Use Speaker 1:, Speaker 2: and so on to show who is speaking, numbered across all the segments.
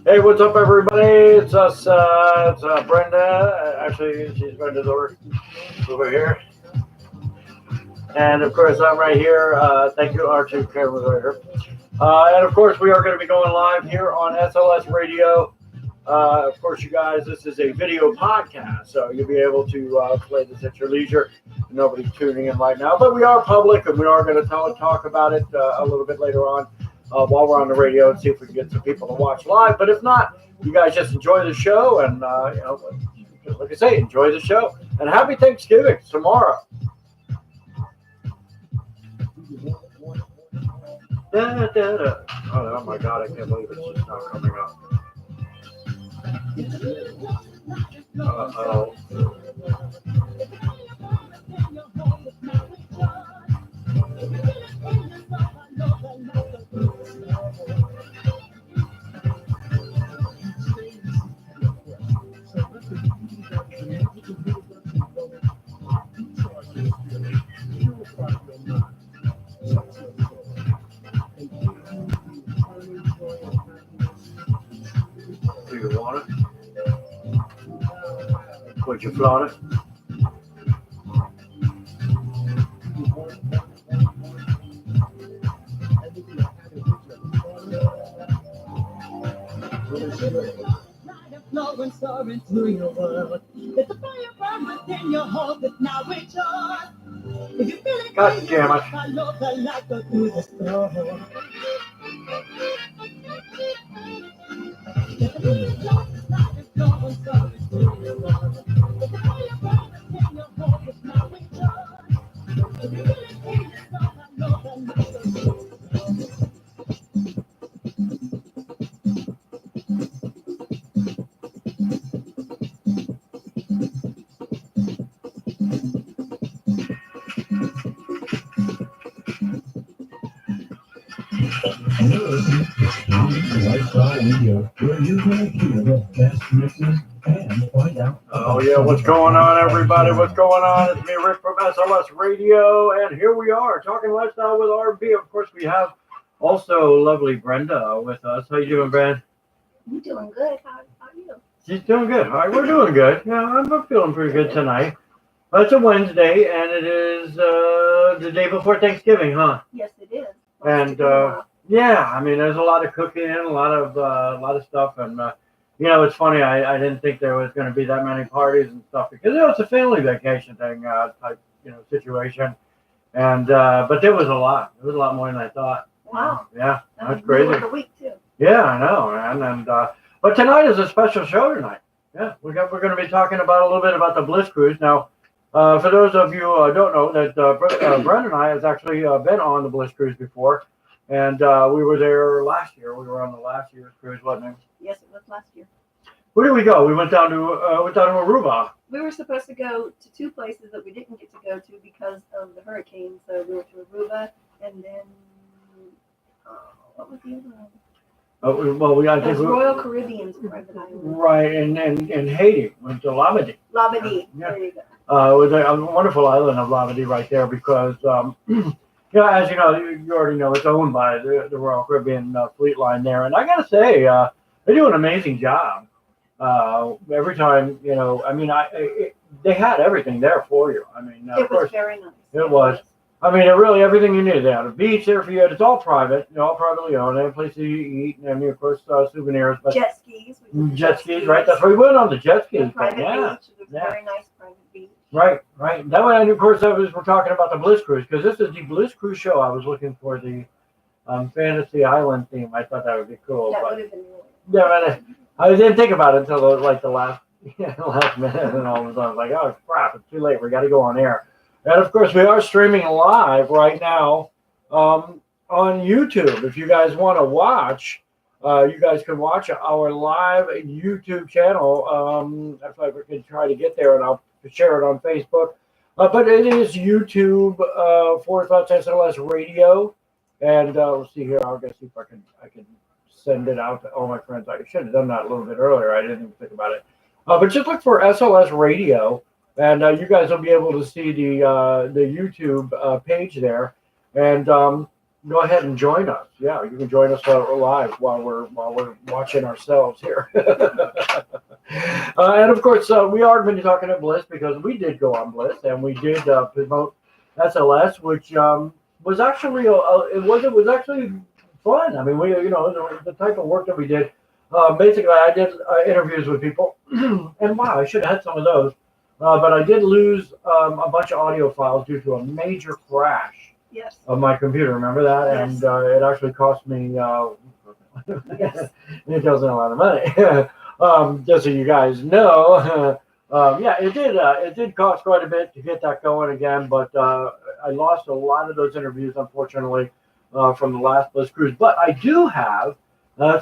Speaker 1: Hey, what's up, everybody? It's us. It's Brenda. Actually, she's Brenda's over here. And of course, I'm right here. Thank you, our two cameras right here. And of course, we are going to be going live here on SLS Radio. Of course, you guys, this is a video podcast, so you'll be able to play this at your leisure. Nobody's tuning in right now, but we are public, and we are going to talk about it a little bit later on while we're on the radio and see if we can get some people to watch live. But if not, you guys just enjoy the show, and like I say, enjoy the show. And happy Thanksgiving tomorrow. Da, da, da. Oh my God, I can't believe it's just not coming up. Uh-oh. Do you want it? Would you flaunt it?
Speaker 2: Flowing, soaring through your world. Let the fire burn within your heart that now rejoice. If you feel it,
Speaker 1: God damn it.
Speaker 2: follow the light go through the storm. Let the fire flowing, soaring through your world. Let the fire burn within your heart that now rejoice. If you feel it, follow the light go through the storm.
Speaker 3: Lifestyle Radio, where you can hear the best mixes and find out.
Speaker 1: Oh yeah, what's going on, everybody? What's going on? It's me, Rick from SLS Radio, and here we are talking lifestyle with R&B. Of course, we have also lovely Brenda with us. How you doing, Brenda?
Speaker 4: I'm doing good. How are you?
Speaker 1: She's doing good. All right, we're doing good. Yeah, I'm feeling pretty good tonight. It's a Wednesday, and it is the day before Thanksgiving, huh?
Speaker 4: Yes, it is.
Speaker 1: And yeah, I mean, there's a lot of cooking, a lot of stuff, and it's funny. I didn't think there was going to be that many parties and stuff because it's a family vacation thing type situation, and but there was a lot. There was a lot more than I thought.
Speaker 4: Wow.
Speaker 1: Yeah, that's crazy.
Speaker 4: Like a week too.
Speaker 1: Yeah, I know, man. And but tonight is a special show tonight. Yeah, we're going to be talking about a little bit about the Bliss Cruise now. For those of you who don't know, that Brent and I has actually been on the Bliss Cruise before. And we were there last year. We were on the last year's cruise, wasn't it?
Speaker 4: Yes, it was last year.
Speaker 1: Where did we go? We went down to Aruba.
Speaker 4: We were supposed to go to two places that we didn't get to go to because of the hurricane. So we went to Aruba, and then what was the other one?
Speaker 1: I think
Speaker 4: Royal Caribbean's private island.
Speaker 1: Right, and Haiti went to Labadee.
Speaker 4: Labadee.
Speaker 1: Yeah.
Speaker 4: There you go.
Speaker 1: It was a wonderful island of Labadee right there because. As you know, you already know it's owned by the Royal Caribbean Fleet Line there, and I got to say, they do an amazing job. Every time, they had everything there for you. I mean,
Speaker 4: It was very nice.
Speaker 1: It was. I mean, really everything you needed. They had a beach there for you. It's all private, all privately owned. They have places you eat, and of course souvenirs. But
Speaker 4: jet skis.
Speaker 1: Jet skis, right? That's where we went on the jet skis.
Speaker 4: The private
Speaker 1: yeah.
Speaker 4: beach. It was a very nice private beach.
Speaker 1: Right. That way, and of course, we're talking about the Bliss Cruise because this is the Bliss Cruise show. I was looking for the Fantasy Island theme. I thought that would be cool.
Speaker 4: That
Speaker 1: but,
Speaker 4: would have been really.
Speaker 1: Yeah, I didn't think about it until the last minute, and all of a sudden I was like, oh crap, it's too late. We got to go on air. And of course, we are streaming live right now on YouTube. If you guys want to watch, you guys can watch our live YouTube channel. If I can try to get there, and I'll share it on Facebook. But it is YouTube Forward Thoughts SLS Radio, and let's see here. I'll see if I can send it out to all my friends. I should have done that a little bit earlier. I didn't even think about it. But just look for SLS Radio, and you guys will be able to see the YouTube page there. And go ahead and join us. Yeah, you can join us live while we're watching ourselves here. And of course, we are going to be talking at Bliss because we did go on Bliss and we did promote SLS, which was actually it was actually fun. I mean, we the type of work that we did. Basically, I did interviews with people, and wow, I should have had some of those. But I did lose a bunch of audio files due to a major crash
Speaker 4: Yes.
Speaker 1: of my computer. Remember that?
Speaker 4: Yes.
Speaker 1: And it actually cost me
Speaker 4: Yes.
Speaker 1: it doesn't a lot of money. Just so you guys know. Yeah, it did cost quite a bit to get that going again, but I lost a lot of those interviews, unfortunately, from the last Bliss Cruise. But I do have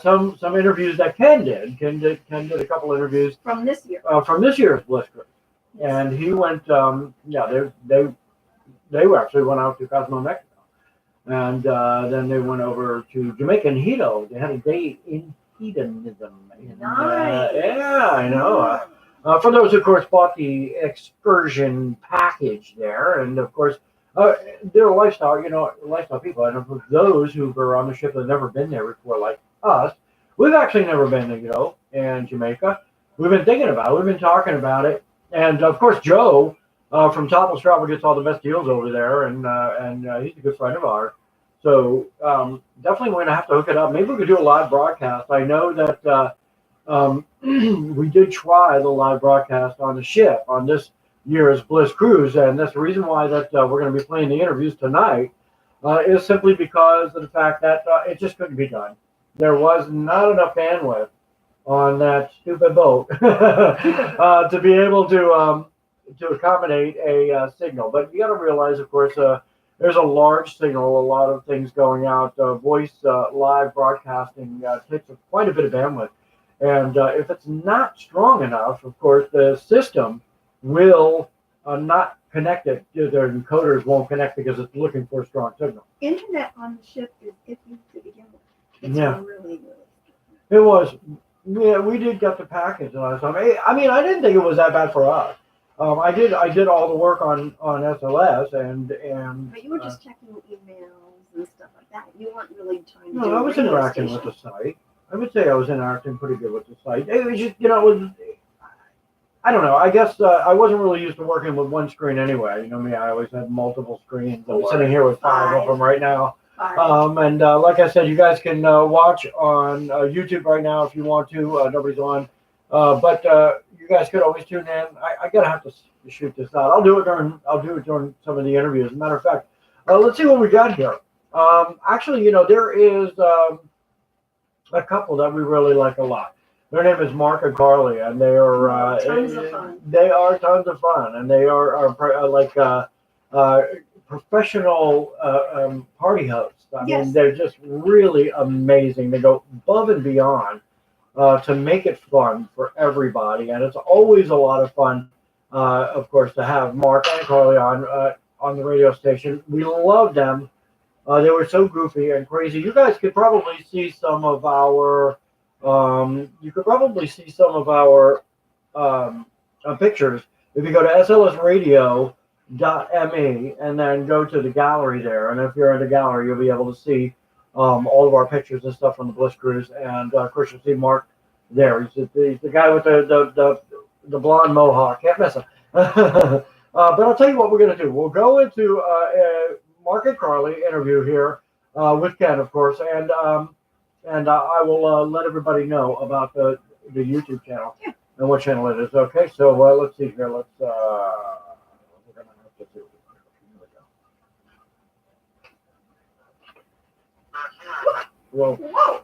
Speaker 1: some interviews that Ken did. Ken did a couple interviews
Speaker 4: From this year.
Speaker 1: from this year's Bliss Cruise, and he went. Yeah, they actually went out to Cozumel, Mexico, and then they went over to Jamaica and Hilo. They had a day in hedonism. And,
Speaker 4: Nice.
Speaker 1: yeah, I know. For those who, of course, bought the excursion package there, and of course, they're lifestyle people. And for those who were on the ship that have never been there before, like us, we've actually never been to, in Jamaica. We've been thinking about it. We've been talking about it. And of course, Joe from Topless Travel gets all the best deals over there, and he's a good friend of ours. So definitely we're going to have to hook it up. Maybe we could do a live broadcast. I know that we did try the live broadcast on the ship on this year's Bliss Cruise, and that's the reason why that we're going to be playing the interviews tonight is simply because of the fact that it just couldn't be done. There was not enough bandwidth on that stupid boat to be able to accommodate a signal. But you got to realize, of course, there's a large signal, a lot of things going out. Voice live broadcasting takes quite a bit of bandwidth. And if it's not strong enough, of course, the system will not connect it. Their encoders won't connect because it's looking for a strong signal.
Speaker 4: Internet on the ship is iffy to begin with. It's
Speaker 1: Yeah.
Speaker 4: really.
Speaker 1: It was. Yeah, we did get the package last time. I mean, I didn't think it was that bad for us. I did all the work on SLS and.
Speaker 4: But you were just checking emails and stuff like that. You weren't really trying to.
Speaker 1: No,
Speaker 4: do
Speaker 1: I
Speaker 4: a
Speaker 1: was
Speaker 4: radio
Speaker 1: interacting
Speaker 4: station.
Speaker 1: with the site. I would say I was interacting pretty good with the site. It was just, it was. I don't know. I guess I wasn't really used to working with one screen anyway. You know me, I always had multiple screens. I'm
Speaker 4: Four,
Speaker 1: sitting here with five of them right now.
Speaker 4: Fine.
Speaker 1: And like I said, you guys can watch on YouTube right now if you want to. Nobody's on. But you guys could always tune in. I gotta have to shoot this out. I'll do it during some of the interviews. As a matter of fact, let's see what we got here. Actually, there is a couple that we really like a lot. Their name is Mark and Carly, and they are
Speaker 4: Tons of fun.
Speaker 1: They are tons of fun, and they are like professional party hosts. I
Speaker 4: Yes.
Speaker 1: mean, they're just really amazing. They go above and beyond to make it fun for everybody, and it's always a lot of fun. Of course, to have Mark and Carly on the radio station. We love them. They were so goofy and crazy. You guys could probably see some of our. Pictures if you go to slsradio.me and then go to the gallery there. And if you're in the gallery, you'll be able to see all of our pictures and stuff from the Bliss Cruise. And of course, you'll see Mark there. He's the guy with the blonde mohawk. Can't miss him. But I'll tell you what we're going to do. We'll go into a Mark and Carly interview here with Ken, of course, and I will let everybody know about the YouTube channel and what channel it is. Okay, so let's see here. Let's we're gonna have to do. Here we go. Well,
Speaker 4: Whoa.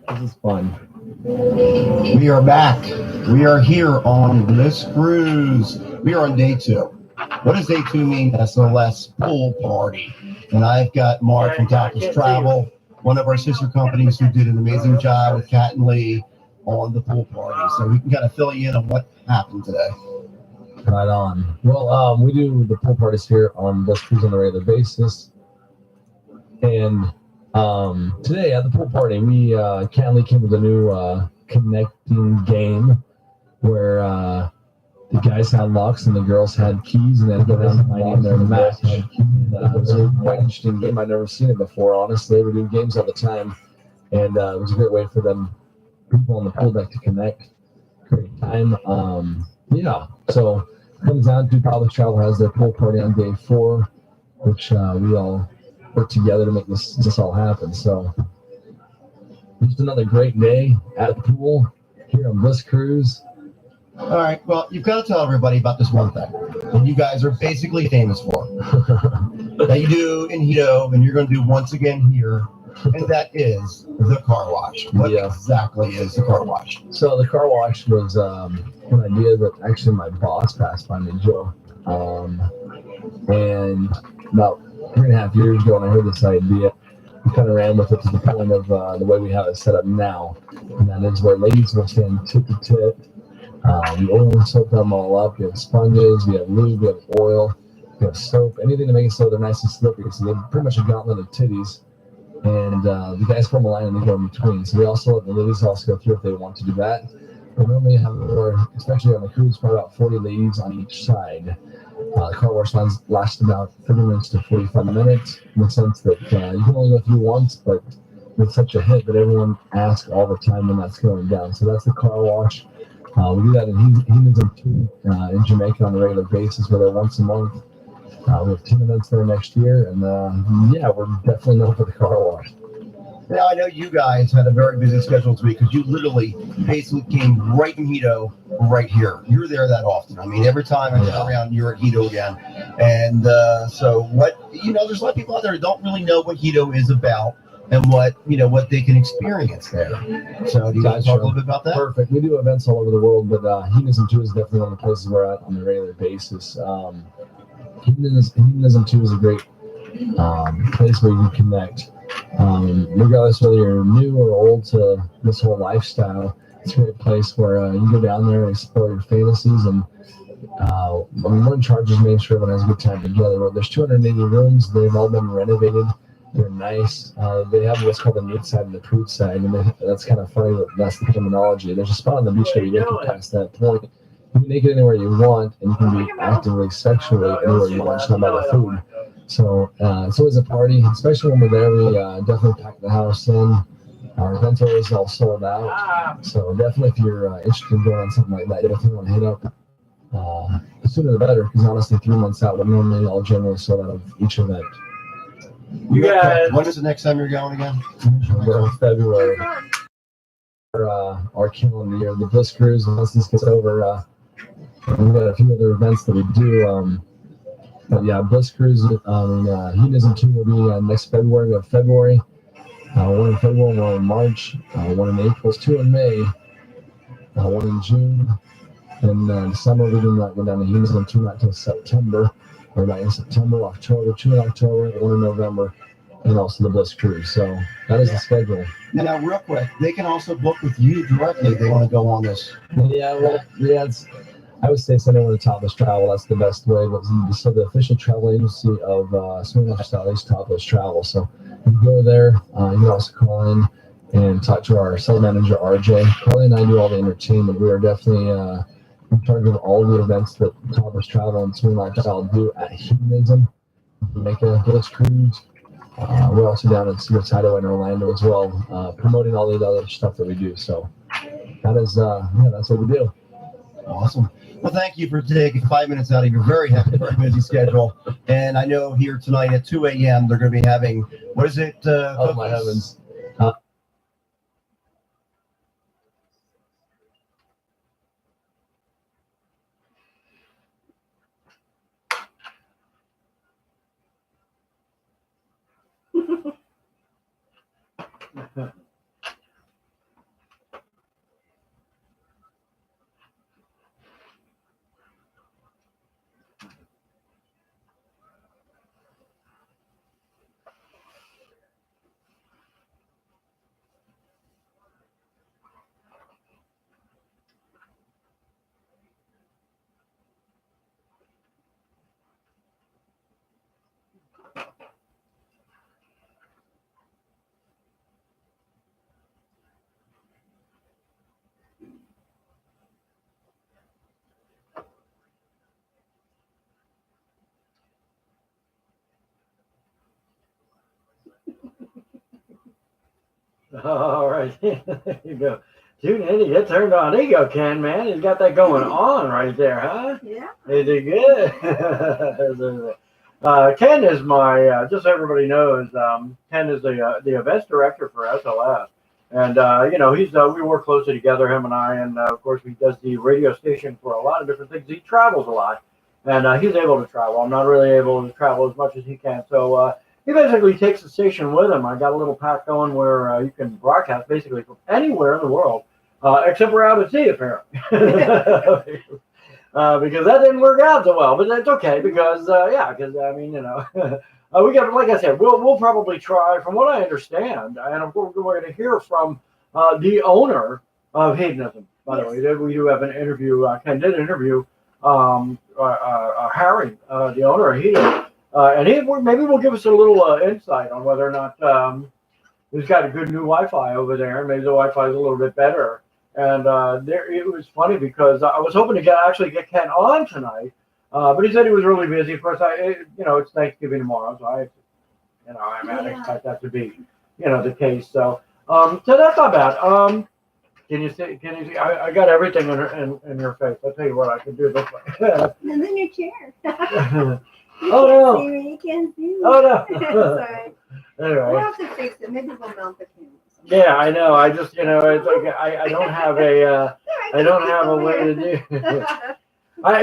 Speaker 5: This is fun. We are back. We are here on Bliss Cruise. We are on day 2. What does day 2 mean? SLS pool party. And I've got Mark from Topless Travel, one of our sister companies who did an amazing job with Kat and Lee on the pool party. So we can kind of fill you in on what happened today.
Speaker 6: Right on. Well, we do the pool parties here on Bliss Cruise on a regular basis. And today at the pool party, Kat and Lee came with a new connecting game where the guys had locks and the girls had keys, and then go down and find in there to match. And, it was a quite interesting game. I'd never seen it before. Honestly, we do games all the time, and it was a great way for them people on the pool deck to connect. Great time. Yeah. So comes down to College Travel has their pool party on day 4, which we all work together to make this all happen. So just another great day at the pool here on Bliss Cruise.
Speaker 5: All right. Well, you've got to tell everybody about this one thing that you guys are basically famous for that you do in Hito, and you're going to do once again here, and that is the car wash. What exactly is the car wash?
Speaker 6: So the car wash was an idea that actually my boss passed by me, Joe, and about 3.5 years ago, when I heard this idea, we kind of ran with it to the point of the way we have it set up now, and that is where ladies will stand tip to tip. We oil and soap them all up. We have sponges, we have lube, we have oil, we have soap, anything to make it so they're nice and slippery. So they're pretty much a gauntlet of titties. And the guys form a line and they go in between. So we also let the ladies also go through if they want to do that. We normally have, especially on the cruise, probably about 40 ladies on each side. The car wash lines last about 30 minutes to 45 minutes, in the sense that you can only go through once, but with such a hit that everyone asks all the time when that's going down. So that's the car wash. We do that in Hedonism too, in Jamaica on a regular basis. We're there once a month. We have 10 events there next year, and we're definitely known for the car wash.
Speaker 5: Now, I know you guys had a very busy schedule this week because you literally basically came right in Hito, right here. You're there that often. I mean, every time I come around, you're at Hito again. And so what, there's a lot of people out there who don't really know what Hito is about and what they can experience there. So do you guys talk a little bit about that?
Speaker 6: Perfect. We do events all over the world, but Hedonism 2 is definitely one of the places we're at on a regular basis. Hedonism 2 is a great place where you can connect. Regardless whether you're new or old to this whole lifestyle, it's a great place where you can go down there and explore your fantasies. And we're in charge of making sure everyone has a good time together. There's 280 rooms. They've all been renovated. They're nice. They have what's called the nude side and the prude side, and that's kind of funny that that's the terminology. There's a spot on the beach where you get past that point. You can make it anywhere you want, and you can be actively sexually anywhere you want, just not about the food. So it's always a party, especially when we're there. We definitely pack the house in. Our events are always all sold out. So definitely, if you're interested in going on something like that, you definitely want to hit up. The sooner the better, because honestly, 3 months out, we're normally all generally sold out of each event.
Speaker 1: You guys,
Speaker 5: when is the next time you're going again?
Speaker 6: February. Our calendar year, the Bliss Cruise. Once this gets over, we've got a few other events that we do. But yeah, Bliss Cruise, Hedonism 2 will be next February. We have February, one in February, one in March, one in April, 2 in May, one in June. And the summer, we do not go down to Hedonism 2 not until September. We're back in September, October, 2 in October, 1 in November, and also the Bliss Cruise. So that is the schedule.
Speaker 5: Now, real quick, they can also book with you directly if they want to go on this.
Speaker 6: I would say send everyone to Topless Travel. That's the best way. But so the official travel agency of Swing Lifestyle is Topless Travel. So you go there. You can also call in and talk to our sales manager, RJ. Carly and I do all the entertainment. We are definitely in charge of all the events that Topless Travel and Swing Lifestyle do at Hedonism. Jamaica, Bliss Cruise. We're also down at Sears Hideaway in Orlando as well, promoting all the other stuff that we do. So that is, that's what we do.
Speaker 5: Awesome. Well, thank you for taking 5 minutes out of your very hectic, very busy schedule. And I know here tonight at 2 a.m. they're going to be having, what is it?
Speaker 6: Oh my heavens.
Speaker 1: All right. There you go. Tune in to get turned on. There you go, Ken, man. He's got that going on right there, huh?
Speaker 4: Yeah.
Speaker 1: Is it good? Ken is my, just so everybody knows, Ken is the events director for SLS. And, we work closely together, him and I. And, of course, he does the radio station for a lot of different things. He travels a lot. And he's able to travel. I'm not really able to travel as much as he can. So he basically takes the station with him. I got a little pack going where you can broadcast basically from anywhere in the world, except we're out at sea, apparently. Because that didn't work out so well, but that's okay because we got, like I said, we'll probably try. From what I understand, and of course we're going to hear from the owner of Hedonism. By the way, we do have an interview. Ken did an interview Harry, the owner of Hedonism, and maybe will give us a little insight on whether or not he's got a good new Wi-Fi over there, and maybe the Wi-Fi is a little bit better. And it was funny because I was hoping to actually get Ken on tonight, but he said he was really busy. Of course, it's Thanksgiving tomorrow, so I expect that to be, the case. So that's not bad. Can you see? I got everything in your face. I'll tell you what, I can do this way.
Speaker 4: And then your chair.
Speaker 1: Oh no!
Speaker 4: You can't see me.
Speaker 1: Oh no!
Speaker 4: Sorry.
Speaker 1: Anyway.
Speaker 4: We'll have to fix it. Maybe we'll mount the camera.
Speaker 1: Yeah, I know. I just, it's like I don't have a way to do.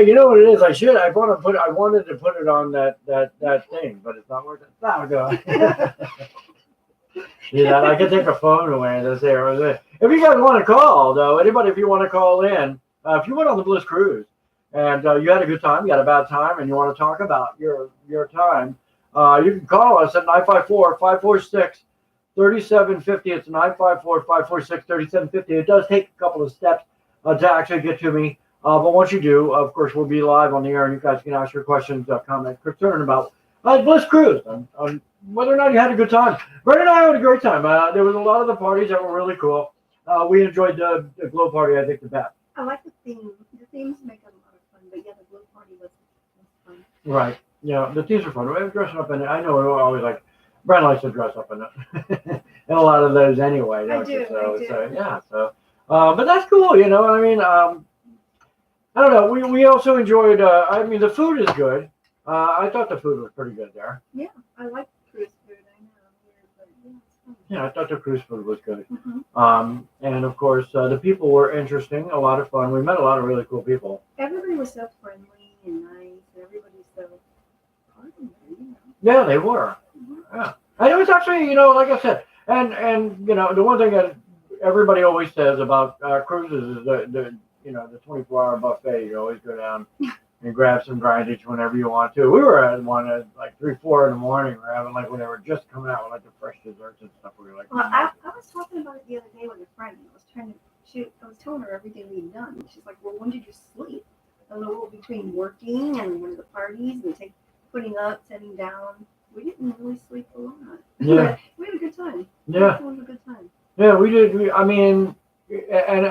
Speaker 1: You know what it is? I wanted to put it on that thing, but it's not working. It's not going. I can take a phone away and just say, if you guys want to call, though, anybody, if you want to call in, if you went on the Bliss Cruise and you had a good time, you had a bad time, and you want to talk about your time, you can call us at 954-546-3750. It's 954-546-3750. It does take a couple of steps to actually get to me. But once you do, of course, we'll be live on the air, and you guys can ask your questions, comments, concern about Bliss Cruise, on whether or not you had a good time. Brent and I had a great time. There was a lot of the parties that were really cool. We enjoyed the glow party, I think, the best.
Speaker 4: I like the theme. The themes make it a lot of fun, but yeah, the glow party was fun.
Speaker 1: Right. Yeah, the themes are fun. We're dressing up in it. I know we're always like, Brent likes to dress up in it. And a lot of those anyway, don't you? So yeah, so but that's cool, I mean, I don't know. We also enjoyed the food is good. I thought the food was pretty good there.
Speaker 4: Yeah, I like cruise food. I know, weird, but yeah, it's fun.
Speaker 1: Yeah, I thought the cruise food was good.
Speaker 4: Mm-hmm.
Speaker 1: And of course the people were interesting, a lot of fun. We met a lot of really cool people.
Speaker 4: Everybody was so friendly and nice, and everybody's so pardon me,
Speaker 1: Yeah, they were.
Speaker 4: Mm-hmm.
Speaker 1: Yeah. And it was actually, like I said, and the one thing that everybody always says about cruises is the 24-hour buffet. You always go down and grab some grindage whenever you want to. We were at one at like 3-4 in the morning. We're having when they were just coming out with like the fresh desserts and stuff. We were like,
Speaker 4: well, I was talking about it the other day with a friend. I was telling her everything we'd done. And she's like, well, when did you sleep? A little between working and one of the parties and putting up, setting down. We didn't really sleep a lot.
Speaker 1: Yeah.
Speaker 4: We had a good time.
Speaker 1: Yeah.
Speaker 4: It was a good time.
Speaker 1: Yeah, we did. And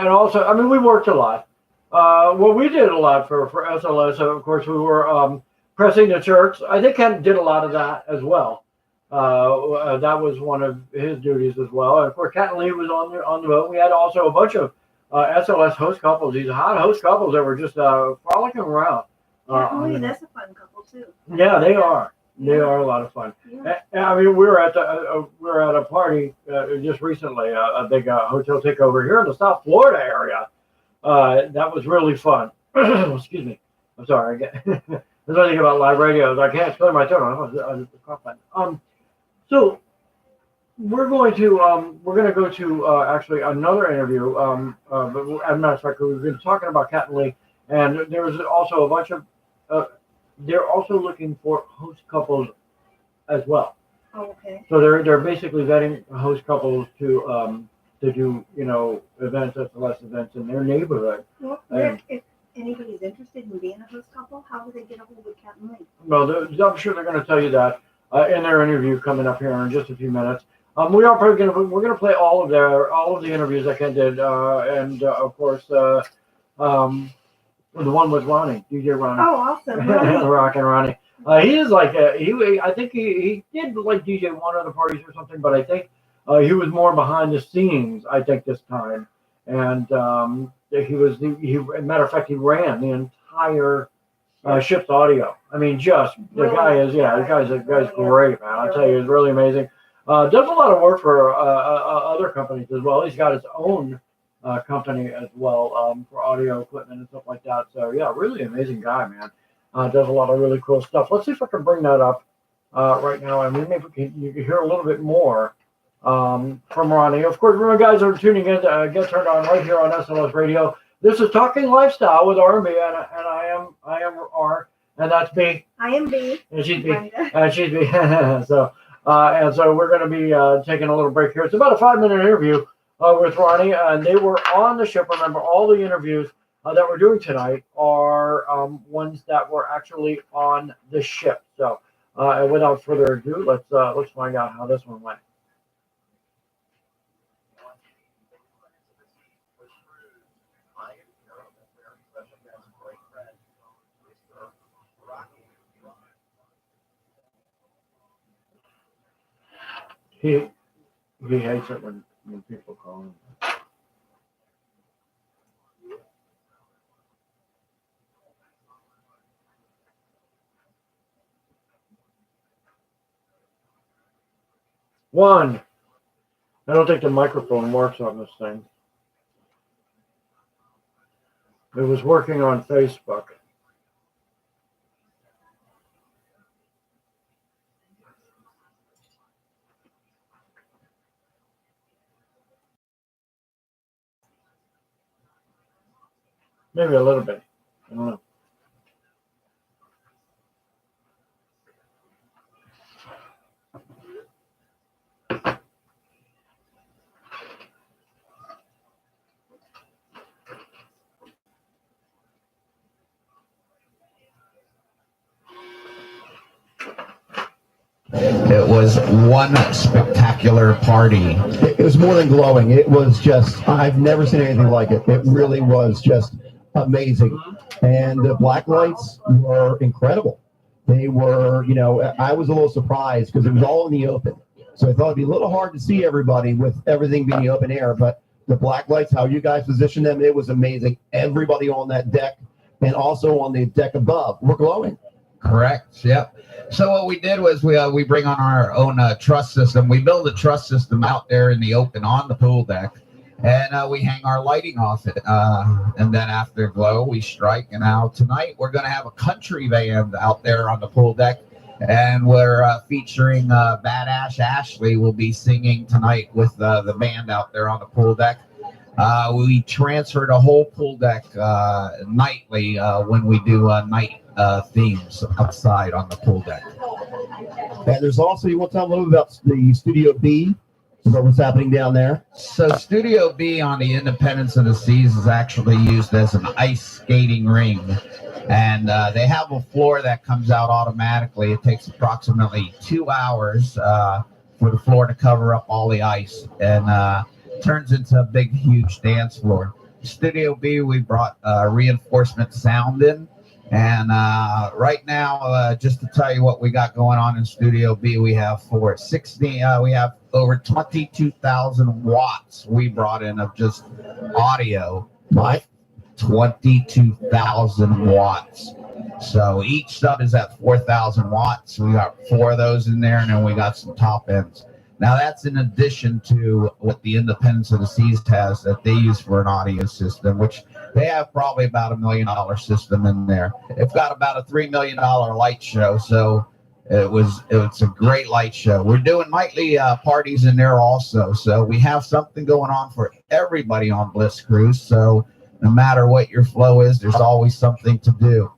Speaker 1: also, we worked a lot. We did a lot for SLS. So of course, we were pressing the shirts. I think Ken did a lot of that as well. That was one of his duties as well. And of course, Cat and Lee was on the boat. We had also a bunch of SLS host couples. These hot host couples that were just frolicking around.
Speaker 4: That's a fun couple too.
Speaker 1: Yeah, they are. They are a lot of fun.
Speaker 4: Yeah.
Speaker 1: We were at a party just recently, a big hotel takeover here in the South Florida area. That was really fun. Excuse me. I'm sorry. There's one thing about live radio. I can't clear my throat. So we're going to go to actually another interview. But as a matter of fact, we've been talking about Cat and Lee, and there was also a bunch of. They're also looking for host couples as well.
Speaker 4: Oh, okay.
Speaker 1: So they're basically vetting host couples to do events, SLS events in their neighborhood.
Speaker 4: Well, if anybody's interested in being a host couple, how do they get a hold of Cat and Lee?
Speaker 1: Well, I'm sure they're going to tell you that in their interview coming up here in just a few minutes. We are probably we're going to play all of the interviews that Ken did, and of course the one with Ronnie, DJ Ronnie.
Speaker 4: Oh, awesome! Ronnie.
Speaker 1: Rockin' Ronnie. He is like I think he did like DJ one of the parties or something, but I think He was more behind the scenes, I think, this time, and matter of fact, he ran the entire ship's audio. I mean, just the guy's great, man. I tell you, he's really amazing. Does a lot of work for other companies as well. He's got his own company as well for audio equipment and stuff like that. So yeah, really amazing guy, man. Does a lot of really cool stuff. Let's see if I can bring that up right now, and maybe you can hear a little bit more from Ronnie. Of course, remember, guys are tuning in to Get Turned On right here on SLS Radio. This is Talking Lifestyle with R&B, and I am R, and that's B.
Speaker 4: I am B.
Speaker 1: And she's B.
Speaker 4: Brenda.
Speaker 1: And she's B. So we're going to be taking a little break here. It's about a 5-minute interview with Ronnie, and they were on the ship. Remember, all the interviews that we're doing tonight are ones that were actually on the ship. So, and without further ado, let's find out how this one went. He hates it when people call him. One. I don't think the microphone works on this thing. It was working on Facebook. Maybe a little bit. I don't know.
Speaker 7: It was one spectacular party.
Speaker 5: It was more than glowing. It was just, I've never seen anything like it. It really was just amazing. And the black lights were incredible. They were, I was a little surprised because it was all in the open. So I thought it'd be a little hard to see everybody with everything being the open air, but the black lights, how you guys positioned them, it was amazing. Everybody on that deck and also on the deck above were glowing.
Speaker 7: Correct. Yep. So what we did was we bring on our own truss system. We build a truss system out there in the open on the pool deck, and we hang our lighting off it. And then after glow, we strike. And now tonight we're going to have a country band out there on the pool deck, and we're featuring Badass Ashley will be singing tonight with the band out there on the pool deck. We transferred a whole pool deck nightly when we do night themes outside on the pool deck.
Speaker 5: And there's also, you want to tell them a little bit about the Studio B, about what's happening down there?
Speaker 7: So Studio B on the Independence of the Seas is actually used as an ice skating ring. And they have a floor that comes out automatically. It takes approximately 2 hours for the floor to cover up all the ice, and turns into a big, huge dance floor. Studio B, we brought reinforcement sound in. And right now, just to tell you what we got going on in Studio B, we have we have over 22,000 watts we brought in of just audio.
Speaker 5: Right.
Speaker 7: 22,000 watts. So each sub is at 4,000 watts. We got 4 of those in there, and then we got some top ends. Now that's in addition to what the Independence of the Seas has that they use for an audio system, which they have probably about $1 million system in there. It's got about a $3 million light show, so it's a great light show. We're doing nightly parties in there also, so we have something going on for everybody on Bliss Cruise. So no matter what your flow is, there's always something to do.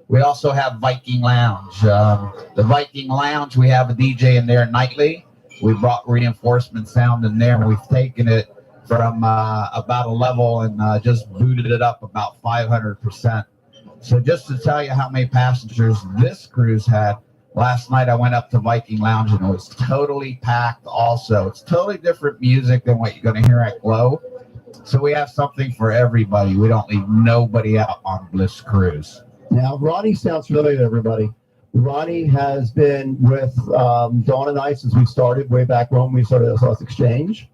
Speaker 7: We also have Viking Lounge. The Viking Lounge, we have a DJ in there nightly. We brought reinforcement sound in there, and we've taken it from about a level and just booted it up about 500%. So just to tell you how many passengers this cruise had, last night I went up to Viking Lounge and it was totally packed also. It's totally different music than what you're going to hear at Glow. So we have something for everybody. We don't leave nobody out on Bliss Cruise.
Speaker 5: Now, Ronnie sounds familiar to everybody. Ronnie has been with Dawn and I since we started way back when we started SLS Exchange.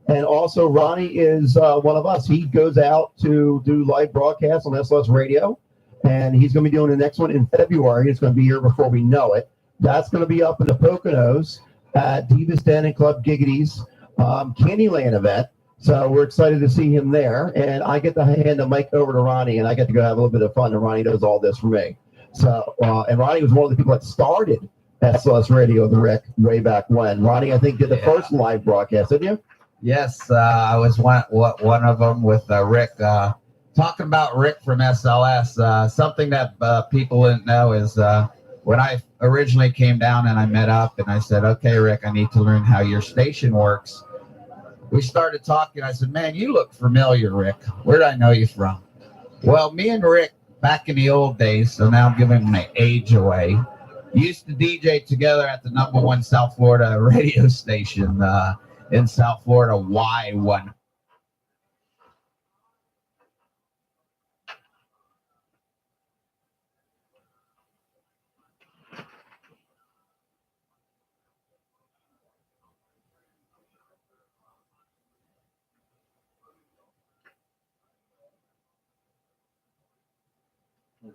Speaker 5: And also, Ronnie is one of us. He goes out to do live broadcasts on SLS Radio, and he's going to be doing the next one in February. It's going to be here before we know it. That's going to be up in the Poconos at Divas Den and Club Giggity's Candyland event. So we're excited to see him there. And I get to hand the mic over to Ronnie, and I get to go have a little bit of fun, and Ronnie does all this for me. So, and Ronnie was one of the people that started SLS Radio, the Rick, way back when. Ronnie, I think, did the first live broadcast, didn't you?
Speaker 7: Yes, I was one of them with Rick. Talking about Rick from SLS, something that people didn't know is when I originally came down and I met up and I said, okay, Rick, I need to learn how your station works. We started talking. I said, man, you look familiar, Rick. Where did I know you from? Well, me and Rick, back in the old days, so now I'm giving my age away, used to DJ together at the #1 South Florida radio station in South Florida, Y1.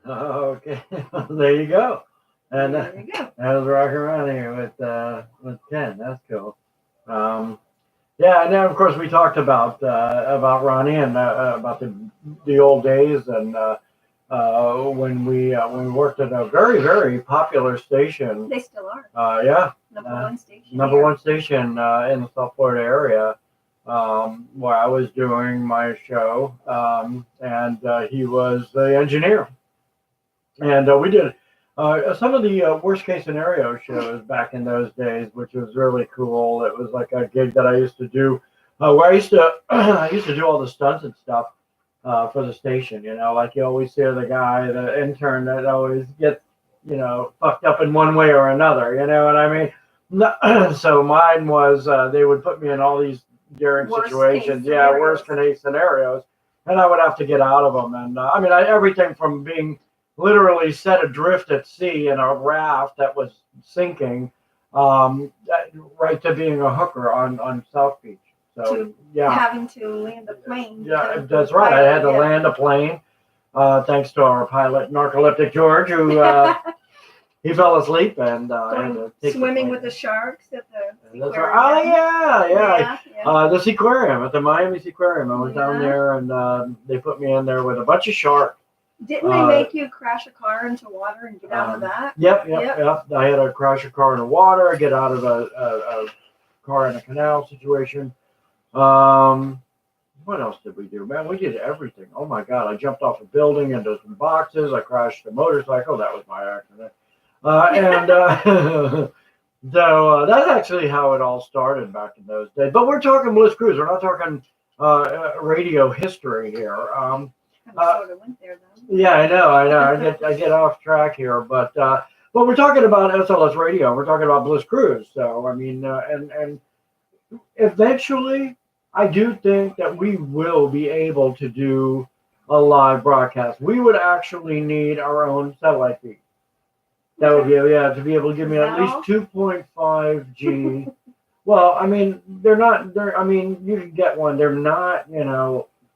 Speaker 1: Okay, there you go. And
Speaker 4: There you go.
Speaker 1: I was rocking around here with Ken. That's cool. Yeah, and then of course we talked about Ronnie and about the old days and when we worked at a very, very popular station.
Speaker 4: They still are.
Speaker 1: Yeah,
Speaker 4: #1 station.
Speaker 1: #1 station in the South Florida area. Where I was doing my show, and he was the engineer. And we did some of the worst case scenario shows back in those days, which was really cool. It was like a gig that I used to do, where I used to do all the stunts and stuff for the station. You know, like you always hear the intern that always gets, fucked up in one way or another. You know what I mean? So mine was they would put me in all these daring
Speaker 4: Worst
Speaker 1: situations,
Speaker 4: case
Speaker 1: worst case scenarios, and I would have to get out of them. And everything from being literally set adrift at sea in a raft that was sinking, right to being a hooker on South Beach. So
Speaker 4: Having to land a plane.
Speaker 1: yeah, that's right. I had to land a plane, thanks to our pilot Narcoleptic George, who he fell asleep and I had to take
Speaker 4: Swimming with the sharks at the
Speaker 1: That's
Speaker 4: aquarium.
Speaker 1: right. Oh yeah.
Speaker 4: Yeah.
Speaker 1: The Seaquarium at the Miami Seaquarium. I was down there, and they put me in there with a bunch of sharks.
Speaker 4: Didn't they make you crash a car into water and get out of that?
Speaker 1: Yep. I had to crash a car in the water, get out of a car in a canal situation. What else did we do? Man, we did everything. Oh my God. I jumped off a building into some boxes. I crashed a motorcycle. That was my accident. So that's actually how it all started back in those days. But we're talking Bliss Cruise. We're not talking radio history here.
Speaker 4: Sort of went there though.
Speaker 1: Yeah, I know. I get off track here, but we're talking about SLS Radio. We're talking about Bliss Cruise. So and eventually, I do think that we will be able to do a live broadcast. We would actually need our own satellite feed. That would be to be able to give me at least 2.5 G. Well, you can get one. They're not,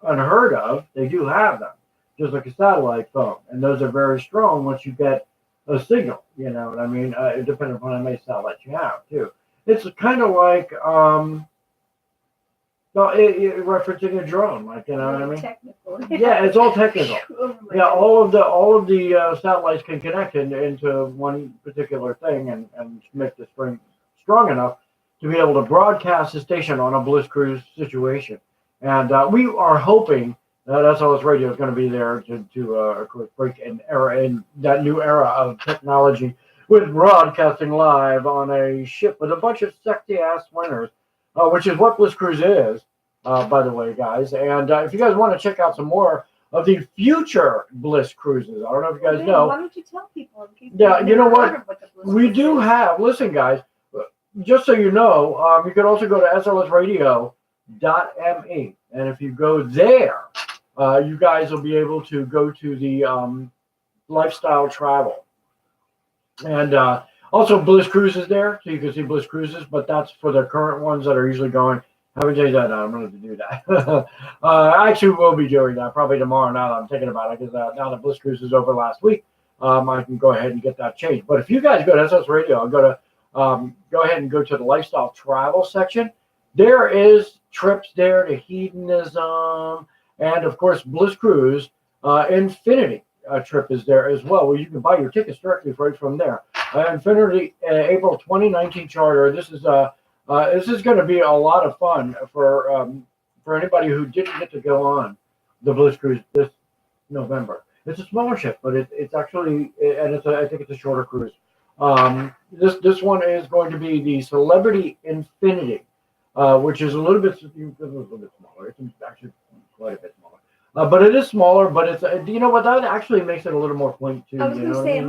Speaker 1: unheard of. They do have them, just like a satellite phone, and those are very strong once you get a signal. You know what I mean? Depending upon how many satellites you have, too. It's kind of like referencing a drone, like what I mean?
Speaker 4: Technical.
Speaker 1: Yeah, it's all technical. Yeah, all of the satellites can connect into one particular thing and make the string strong enough to be able to broadcast the station on a Bliss Cruise situation. And we are hoping that SLS Radio is going to be there to of course, break an era in that new era of technology with broadcasting live on a ship with a bunch of sexy ass swimmers, which is what Bliss Cruise is, by the way, guys. And if you guys want to check out some more of the future Bliss Cruises, I don't know if you guys know.
Speaker 4: Why don't you tell people?
Speaker 1: Yeah, you know what? We do have, listen, guys, just so you know, you can also go to slsradio.me. And if you go there, you guys will be able to go to the lifestyle travel. And also Bliss Cruise is there, so you can see Bliss Cruises, but that's for the current ones that are usually going. Haven't changed that now. I'm going to do that. I actually will be doing that probably tomorrow now that I'm thinking about it, because now that Bliss Cruise is over last week, I can go ahead and get that changed. But if you guys go to SS Radio, I'll go ahead and go to the lifestyle travel section. There is trips there to hedonism, and of course Bliss Cruise Infinity trip is there as well, where you can buy your tickets directly right from there. Infinity April 2019 charter. This is going to be a lot of fun for anybody who didn't get to go on the Bliss Cruise this November. It's a smaller ship, but it's actually, and I think it's a shorter cruise. This one is going to be the Celebrity Infinity, which is a little bit smaller. It's actually quite a bit smaller, but it is smaller. But it's you know what, that actually makes it a little more quaint too.
Speaker 4: I was going to say, it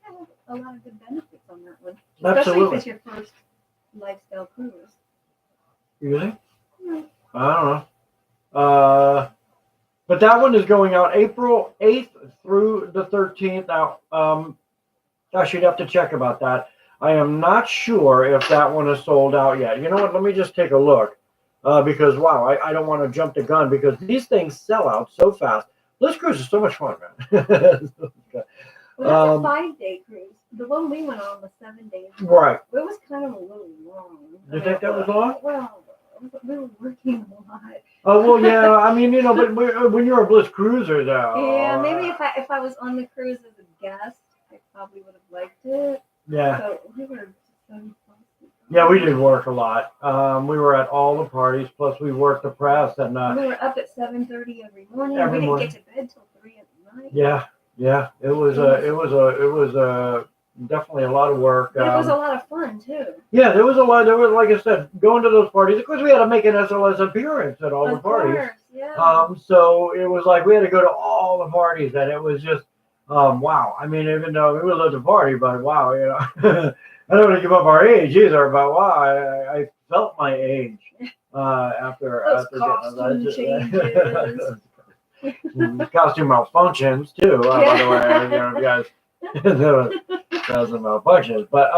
Speaker 4: have a lot of good benefits on that one, especially if it's your first lifestyle cruise.
Speaker 1: Really?
Speaker 4: Yeah.
Speaker 1: I don't know. But that one is going out April 8th through the 13th. Now, I should have to check about that. I am not sure if that one is sold out yet. You know what? Let me just take a look. Because, wow, I don't want to jump the gun, because these things sell out so fast. Bliss Cruise is so much fun, man.
Speaker 4: Well, that's a 5-day cruise. The one we went on was 7 days.
Speaker 1: Right.
Speaker 4: It was kind of a little long.
Speaker 1: You think that was long?
Speaker 4: Well, we were working a lot.
Speaker 1: Oh, well, yeah. I mean, you know, but when you're a Bliss Cruiser, though.
Speaker 4: Yeah, maybe if I was on the cruise as a guest, I probably would have liked it.
Speaker 1: Yeah.
Speaker 4: So we were so
Speaker 1: Yeah, we did work a lot. We were at all the parties, plus we worked the press, and
Speaker 4: we were up at 7:30 every morning.
Speaker 1: Every
Speaker 4: We didn't
Speaker 1: morning.
Speaker 4: get to bed till 3 at night.
Speaker 1: yeah. It was definitely a lot of work.
Speaker 4: But it was a lot of fun too.
Speaker 1: Yeah, there was a lot. There was, like I said, going to those parties. Of course, we had to make an SLS appearance at all the
Speaker 4: Of
Speaker 1: parties.
Speaker 4: course, yeah.
Speaker 1: So it was like we had to go to all the parties, and it was just, wow. I mean, even though we loved to party, but wow, you know, I don't want to give up our age either. But wow, I felt my age after
Speaker 4: Those
Speaker 1: getting
Speaker 4: costume changes.
Speaker 1: costume malfunctions too. By the way, you know, guys, there was some malfunctions, but